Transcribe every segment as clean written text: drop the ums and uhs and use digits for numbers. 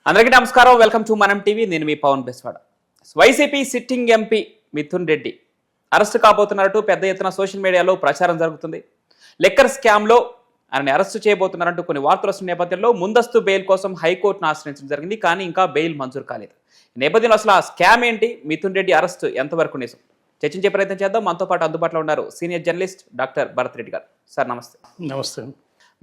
అందరికీ నమస్కారం. Welcome to Manam TV. నేను మీ Pawan Beswada. YCP sitting MP Mithun Reddy arrest కాబోతున్నట్టు పెద్ద ఎత్తున సోషల్ మీడియాలో ప్రచారం జరుగుతుంది. లిక్కర్ స్కామ్లో ఆయనని అరెస్ట్ చేయబోతున్నారంటూ కొన్ని వార్తలు వస్తున్న నేపథ్యంలో ముందస్తు బెయిల్ కోసం హైకోర్టును ఆశ్రయించడం జరిగింది. కానీ ఇంకా బెయిల్ మంజూరు కాలేదు. ఈ నేపథ్యంలో అసలు ఆ స్కామ్ ఏంటి, మిథున్ రెడ్డి అరెస్ట్ ఎంతవరకు నిజం, చర్చించే ప్రయత్నం చేద్దాం. మనతో పాటు అందుబాటులో ఉన్నారు senior journalist doctor Bharat Reddy గారు. సార్ నమస్తే. నమస్తే.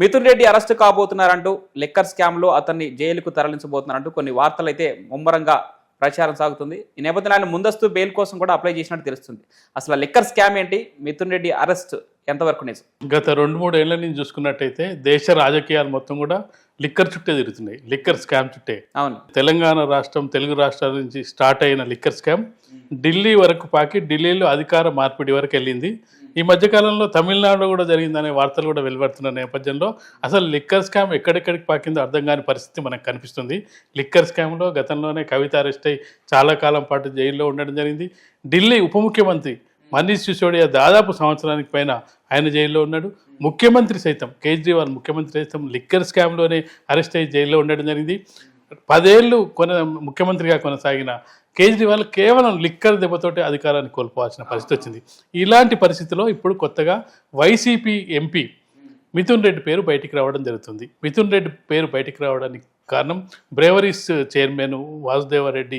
మిథున్ రెడ్డి అరెస్ట్ కాబోతున్నారంటూ లిక్కర్ స్కామ్లో అతన్ని జైలుకు తరలించబోతున్నారంటూ కొన్ని వార్తలు అయితే ముమ్మరంగా ప్రచారం సాగుతుంది. ఈ నేపథ్యంలో ఆయన ముందస్తు బెయిల్ కోసం కూడా అప్లై చేసినట్టు తెలుస్తుంది. అసలు లిక్కర్ స్కామ్ ఏంటి, మిథున్ రెడ్డి అరెస్ట్ ఎంతవరకు నిజం? గత 2-3 ఏళ్ల నుంచి చూసుకున్నట్టయితే దేశ రాజకీయాలు మొత్తం కూడా లిక్కర్ చుట్టే తిరుగుతున్నాయి. లిక్కర్ స్కామ్ చుట్టే. అవును. తెలంగాణ రాష్ట్రం, తెలుగు రాష్ట్రాల నుంచి స్టార్ట్ అయిన లిక్కర్ స్కామ్ ఢిల్లీ వరకు పాకి ఢిల్లీలో అధికార మార్పిడి వరకు వెళ్ళింది. ఈ మధ్యకాలంలో తమిళనాడులో కూడా జరిగిందనే వార్తలు కూడా వెలువడుతున్న నేపథ్యంలో అసలు లిక్కర్ స్కామ్ ఎక్కడెక్కడికి పాకిందో అర్థం కాని పరిస్థితి మనకు కనిపిస్తుంది. లిక్కర్ స్కామ్లో గతంలోనే కవిత అరెస్ట్ అయ్యి చాలా కాలం పాటు జైల్లో ఉండడం జరిగింది. ఢిల్లీ ఉప ముఖ్యమంత్రి మనీష్ సిసోడియా దాదాపు సంవత్సరానికి పైన ఆయన జైల్లో ఉన్నాడు. ముఖ్యమంత్రి సైతం కేజ్రీవాల్ ముఖ్యమంత్రి సైతం లిక్కర్ స్కామ్లోనే అరెస్ట్ అయ్యి జైల్లో ఉండడం జరిగింది. 10 ఏళ్ళు ముఖ్యమంత్రిగా కొనసాగిన కేజ్రీవాల్ కేవలం లిక్కర్ దెబ్బతోటి అధికారాన్ని కోల్పోవాల్సిన పరిస్థితి వచ్చింది. ఇలాంటి పరిస్థితిలో ఇప్పుడు కొత్తగా వైసీపీ ఎంపీ మిథున్ రెడ్డి పేరు బయటికి రావడం జరుగుతుంది. మిథున్ రెడ్డి పేరు బయటికి రావడానికి కారణం బ్రేవరీస్ చైర్మన్ వాసుదేవరెడ్డి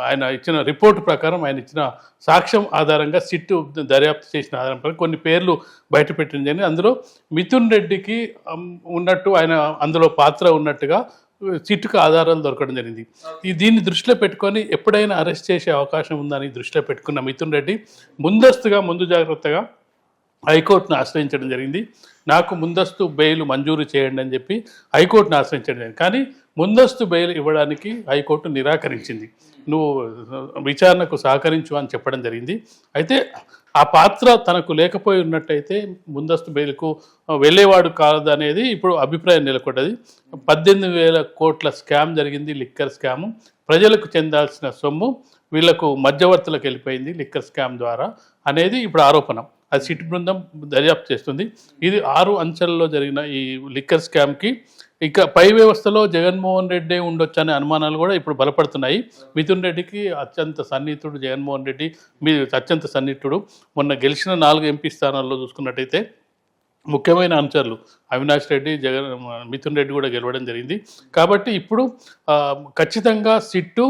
ఆయన ఇచ్చిన రిపోర్టు ప్రకారం, ఆయన ఇచ్చిన సాక్ష్యం ఆధారంగా సిట్టు దర్యాప్తు చేసిన ఆధారంపై కొన్ని పేర్లు బయటపెట్టడం జరిగింది. అందులో మిథున్ రెడ్డికి ఉన్నట్టు, ఆయన అందులో పాత్ర ఉన్నట్టుగా సిట్టుకు ఆధారాలు దొరకడం జరిగింది. దీన్ని దృష్టిలో పెట్టుకొని ఎప్పుడైనా అరెస్ట్ చేసే అవకాశం ఉందని దృష్టిలో పెట్టుకున్న మిథున్ రెడ్డి ముందు జాగ్రత్తగా హైకోర్టును ఆశ్రయించడం జరిగింది. నాకు ముందస్తు బెయిల్ మంజూరు చేయండి అని చెప్పి హైకోర్టును ఆశ్రయించడం జరిగింది. కానీ ముందస్తు బెయిల్ ఇవ్వడానికి హైకోర్టు నిరాకరించింది. నువ్వు విచారణకు సహకరించు అని చెప్పడం జరిగింది. అయితే ఆ పాత్ర తనకు లేకపోయి ఉన్నట్టయితే ముందస్తు బెయిల్కు వెళ్ళేవాడు కాదనేది ఇప్పుడు అభిప్రాయం నెలకొన్నది. 18,000 కోట్ల స్కామ్ జరిగింది. లిక్కర్ స్కాము ప్రజలకు చెందాల్సిన సొమ్ము వీళ్లకు మధ్యవర్తులకు వెళ్ళిపోయింది లిక్కర్ స్కామ్ ద్వారా అనేది ఇప్పుడు ఆరోపణ. అది సిట్ బృందం దర్యాప్తు చేస్తుంది. ఇది 6 అంచెలలో జరిగిన ఈ లిక్కర్ స్కామ్కి ఇక పై వ్యవస్థలో జగన్మోహన్ రెడ్డి ఉండొచ్చు అనే అనుమానాలు కూడా ఇప్పుడు బలపడుతున్నాయి. మిథున్ రెడ్డికి అత్యంత సన్నిహితుడు జగన్మోహన్ రెడ్డి, అత్యంత సన్నిహితుడు. మొన్న గెలిచిన 4 ఎంపీ స్థానాల్లో చూసుకున్నట్టయితే ముఖ్యమైన అనుచరులు అవినాష్ రెడ్డి, మిథున్ రెడ్డి కూడా గెలవడం జరిగింది. కాబట్టి ఇప్పుడు ఖచ్చితంగా సిట్టు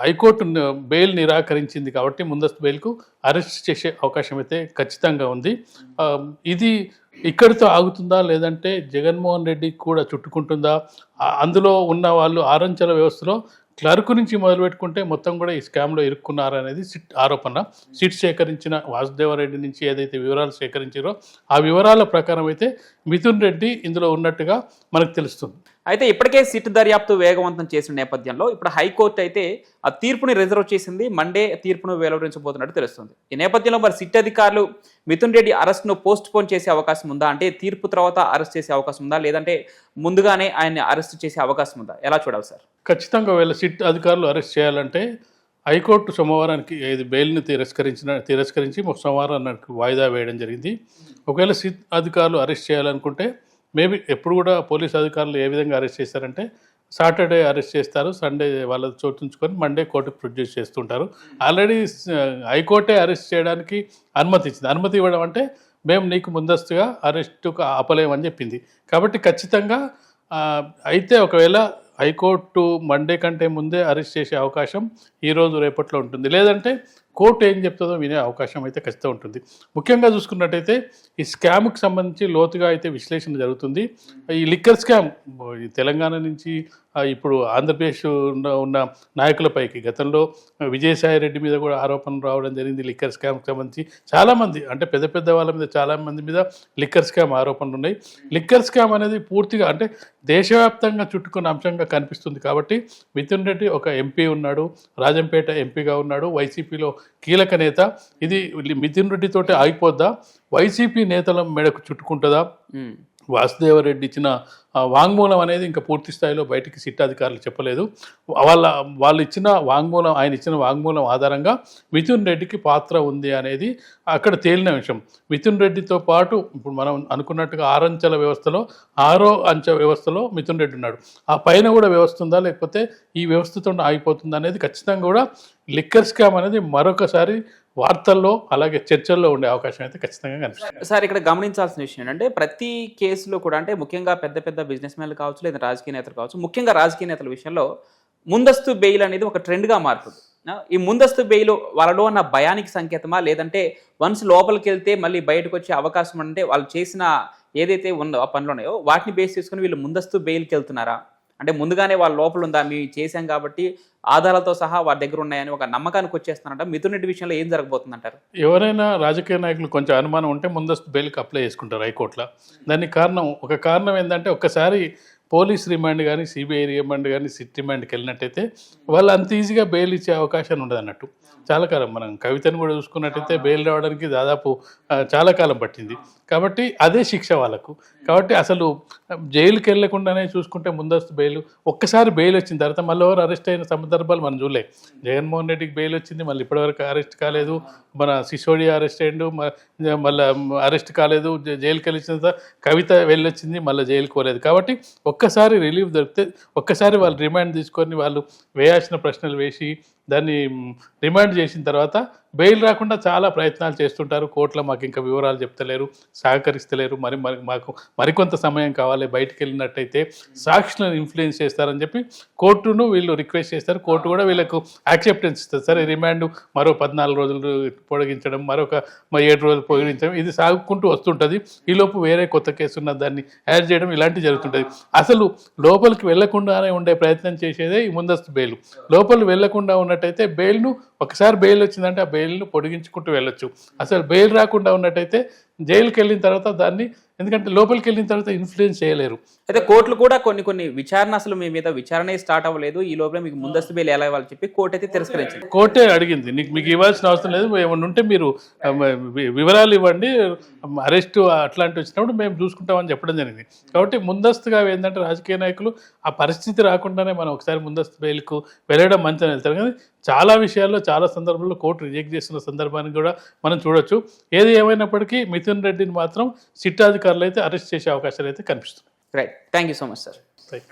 హైకోర్టు బెయిల్ నిరాకరించింది కాబట్టి ముందస్తు బెయిల్కు అరెస్ట్ చేసే అవకాశం అయితే ఖచ్చితంగా ఉంది. ఇది ఇక్కడితో ఆగుతుందా, లేదంటే జగన్మోహన్ రెడ్డి కూడా చుట్టుకుంటుందా? అందులో ఉన్న వాళ్ళు ఆరంచెల వ్యవస్థలో క్లర్క్ నుంచి మొదలుపెట్టుకుంటే మొత్తం కూడా ఈ స్కామ్లో ఇరుక్కున్నారనేది సిట్ ఆరోపణ. సిట్ సేకరించిన వాసుదేవరెడ్డి నుంచి ఏదైతే వివరాలు సేకరించారో ఆ వివరాల ప్రకారం అయితే మిథున్ రెడ్డి ఇందులో ఉన్నట్టుగా మనకు తెలుస్తుంది. అయితే ఇప్పటికే సిట్ దర్యాప్తు వేగవంతం చేసిన నేపథ్యంలో ఇప్పుడు హైకోర్టు అయితే ఆ తీర్పుని రిజర్వ్ చేసింది. మండే తీర్పును వెలువరించబోతున్నట్టు తెలుస్తుంది. ఈ నేపథ్యంలో మరి సిట్ అధికారులు మిథున్ రెడ్డి అరెస్ట్ను పోస్ట్ పోన్ చేసే అవకాశం ఉందా? అంటే తీర్పు తర్వాత అరెస్ట్ చేసే అవకాశం ఉందా, లేదంటే ముందుగానే ఆయన్ని అరెస్ట్ చేసే అవకాశం ఉందా? ఎలా చూడాలి సార్? ఖచ్చితంగా వీళ్ళ సిట్ అధికారులు అరెస్ట్ చేయాలంటే హైకోర్టు సోమవారానికి బెయిల్ని తిరస్కరించి సోమవారానికి వాయిదా వేయడం జరిగింది. ఒకవేళ సిట్ అధికారులు అరెస్ట్ చేయాలనుకుంటే మేబీ ఎప్పుడు కూడా పోలీస్ అధికారులు ఏ విధంగా అరెస్ట్ చేస్తారంటే సాటర్డే అరెస్ట్ చేస్తారు, సండే వాళ్ళ చోటుంచుకొని మండే కోర్టుకు ప్రొడ్యూస్ చేస్తుంటారు. ఆల్రెడీ హైకోర్టే అరెస్ట్ చేయడానికి అనుమతి ఇచ్చింది. అనుమతి ఇవ్వడం అంటే మేము నీకు ముందస్తుగా అరెస్టుకు ఆపలేమని చెప్పింది. కాబట్టి ఖచ్చితంగా అయితే ఒకవేళ హైకోర్టు మండే కంటే ముందే అరెస్ట్ చేసే అవకాశం ఈరోజు రేపట్లో ఉంటుంది. లేదంటే కోర్టు ఏం చెప్తుందో వినే అవకాశం అయితే ఖచ్చితంగా ఉంటుంది. ముఖ్యంగా చూసుకున్నట్టయితే ఈ స్కామ్కి సంబంధించి లోతుగా అయితే విశ్లేషణ జరుగుతుంది. ఈ లిక్కర్ స్కామ్ తెలంగాణ నుంచి ఇప్పుడు ఆంధ్రప్రదేశ్ ఉన్న నాయకులపైకి గతంలో విజయసాయి రెడ్డి మీద కూడా ఆరోపణలు రావడం జరిగింది. లిక్కర్ స్కామ్కి సంబంధించి చాలామంది, అంటే పెద్ద పెద్ద వాళ్ళ మీద చాలామంది మీద లిక్కర్ స్కామ్ ఆరోపణలు ఉన్నాయి. లిక్కర్ స్కామ్ అనేది పూర్తిగా అంటే దేశవ్యాప్తంగా చుట్టుకున్న అంశంగా కనిపిస్తుంది. కాబట్టి మిథున్ రెడ్డి ఒక ఎంపీ ఉన్నాడు, రాజంపేట ఎంపీగా ఉన్నాడు, వైసీపీలో కీలక నేత. ఇది మిథున్ రెడ్డితోటి ఆగిపోద్దా? వైసీపీ నేతల మెడకు చుట్టుకుంటుందా? వాసుదేవరెడ్డి ఇచ్చిన వాంగ్మూలం అనేది ఇంకా పూర్తి స్థాయిలో బయటికి సిట్ అధికారులు చెప్పలేదు. వాళ్ళు ఇచ్చిన వాంగ్మూలం, ఆయన ఇచ్చిన వాంగ్మూలం ఆధారంగా మిథున్ రెడ్డికి పాత్ర ఉంది అనేది అక్కడ తేలిన విషయం. మిథున్ రెడ్డితో పాటు ఇప్పుడు మనం అనుకున్నట్టుగా 6 అంచెల వ్యవస్థలో 6వ అంచె వ్యవస్థలో మిథున్ రెడ్డి ఉన్నాడు. ఆ పైన కూడా వ్యవస్థ ఉందా, లేకపోతే ఈ వ్యవస్థతో ఆగిపోతుందా అనేది ఖచ్చితంగా కూడా లిక్కర్ స్కామ్ అనేది మరొకసారి వార్తల్లో అలాగే చర్చల్లో ఉండే అవకాశం అయితే ఖచ్చితంగా కనిపిస్తుంది. సార్ ఇక్కడ గమనించాల్సిన విషయం ఏంటంటే ప్రతి కేసులో కూడా అంటే ముఖ్యంగా పెద్ద పెద్ద బిజినెస్ మ్యాన్లు కావచ్చు లేదా రాజకీయ నేతలు కావచ్చు, ముఖ్యంగా రాజకీయ నేతల విషయంలో ముందస్తు బెయిల్ అనేది ఒక ట్రెండ్గా మారుతుంది. ఈ ముందస్తు బెయిల్ వాళ్ళలో ఉన్న భయానికి సంకేతమా, లేదంటే వన్స్ లోపలికి వెళ్తే మళ్ళీ బయటకు వచ్చే అవకాశం అంటే వాళ్ళు చేసిన ఏదైతే ఉందో ఆ పనులు ఉన్నాయో వాటిని బేస్ చేసుకుని వీళ్ళు ముందస్తు బెయిల్కి వెళ్తున్నారా? అంటే ముందుగానే వాళ్ళ లోపల ఉందా, మేము చేశాం కాబట్టి ఆధారాలతో సహా వారి దగ్గర ఉన్నాయని ఒక నమ్మకానికి వచ్చేస్తానంట. మిథున్ రెడ్డి విషయంలో ఏం జరగబోతుంది అంటారు? ఎవరైనా రాజకీయ నాయకులు కొంచెం అనుమానం ఉంటే ముందస్తు బెయిల్కి అప్లై చేసుకుంటారు హైకోర్టులో. దానికి కారణం ఏంటంటే ఒక్కసారి పోలీస్ రిమాండ్ కానీ, సిబిఐ రిమాండ్ కానీ, సిట్ రిమాండ్కి వెళ్ళినట్టయితే వాళ్ళు అంత ఈజీగా బెయిల్ ఇచ్చే అవకాశం ఉండదు అన్నట్టు. చాలా కాలం మనం కవితను కూడా చూసుకున్నట్టయితే బెయిల్ రావడానికి దాదాపు చాలా కాలం పట్టింది. కాబట్టి అదే శిక్ష వాళ్ళకు. కాబట్టి అసలు జైలుకి వెళ్ళకుండానే చూసుకుంటే ముందస్తు బెయిల్, ఒక్కసారి బెయిల్ వచ్చిన తర్వాత మళ్ళీ ఎవరు అరెస్ట్ అయిన సందర్భాలు మనం చూడలే. జగన్మోహన్ రెడ్డికి బెయిల్ వచ్చింది, మళ్ళీ ఇప్పటివరకు అరెస్ట్ కాలేదు. మన సిసోడియా అరెస్ట్ అయ్యిండు, మళ్ళీ అరెస్ట్ కాలేదు. జైలుకి వెళ్ళిన కవిత వెళ్ళొచ్చింది, మళ్ళీ జైలుకి పోలేదు. కాబట్టి ఒక్కసారి రిలీఫ్ దొరికితే, ఒక్కసారి వాళ్ళు రిమాండ్ తీసుకొని వాళ్ళు వేయాల్సిన ప్రశ్నలు వేసి దాన్ని రిమాండ్ చేసిన తర్వాత బెయిల్ రాకుండా చాలా ప్రయత్నాలు చేస్తుంటారు. కోర్టులో మాకు ఇంకా వివరాలు చెప్తలేరు, సహకరిస్తలేరు, మాకు మరికొంత సమయం కావాలి, బయటికి వెళ్ళినట్టయితే సాక్షులను ఇన్ఫ్లుయెన్స్ చేస్తారని చెప్పి కోర్టును వీళ్ళు రిక్వెస్ట్ చేస్తారు. కోర్టు కూడా వీళ్ళకు యాక్సెప్టెన్స్ ఇస్తుంది. సరే రిమాండ్ మరో 14 రోజులు పొడిగించడం, మరొక 7 రోజులు పొడిగించడం, ఇది సాగుకుంటూ వస్తుంటుంది. ఈలోపు వేరే కొత్త కేసు ఉన్న దాన్ని యాడ్ చేయడం, ఇలాంటివి జరుగుతుంటుంది. అసలు లోపలికి వెళ్లకుండానే ఉండే ప్రయత్నం చేసేదే ఈ ముందస్తు బెయిల్. లోపలికి వెళ్లకుండా ఉన్నట్టయితే బెయిల్ను, ఒకసారి బెయిల్ వచ్చిందంటే ఆ బెయిల్ను పొడిగించుకుంటూ వెళ్ళొచ్చు. అసలు బెయిల్ రాకుండా ఉన్నట్టయితే జైలుకి వెళ్ళిన తర్వాత దాన్ని, ఎందుకంటే లోపలికి వెళ్ళిన తర్వాత ఇన్ఫ్లుయెన్స్ చేయలేరు. అయితే కోర్టులు కూడా కొన్ని విచారణ, అసలు మీ మీద విచారణ స్టార్ట్ అవ్వలేదు, ఈ లోపల మీకు ముందస్తు బెయిల్ ఎలా ఇవ్వాలని చెప్పి కోర్టు అయితే తిరస్కరించింది. కోర్టే అడిగింది, మీకు ఇవ్వాల్సిన అవసరం లేదు, ఏమన్నా ఉంటే మీరు వివరాలు ఇవ్వండి, అరెస్టు అట్లాంటివి వచ్చినప్పుడు మేము చూసుకుంటామని చెప్పడం జరిగింది. కాబట్టి ముందస్తుగా ఏంటంటే రాజకీయ నాయకులు ఆ పరిస్థితి రాకుండానే మనం ఒకసారి ముందస్తు బెయిల్కు వెళ్ళడం మంచిగా వెళ్తారు. కానీ చాలా విషయాల్లో, చాలా సందర్భాల్లో కోర్టు రిజెక్ట్ చేస్తున్న సందర్భాన్ని కూడా మనం చూడొచ్చు. ఏది ఏమైనప్పటికీ మిథున్ రెడ్డిని మాత్రం సిట్ అధికారులు అయితే అరెస్ట్ చేసే అవకాశాలు అయితే కనిపిస్తున్నాయి. Right, thank you so much sir. Right.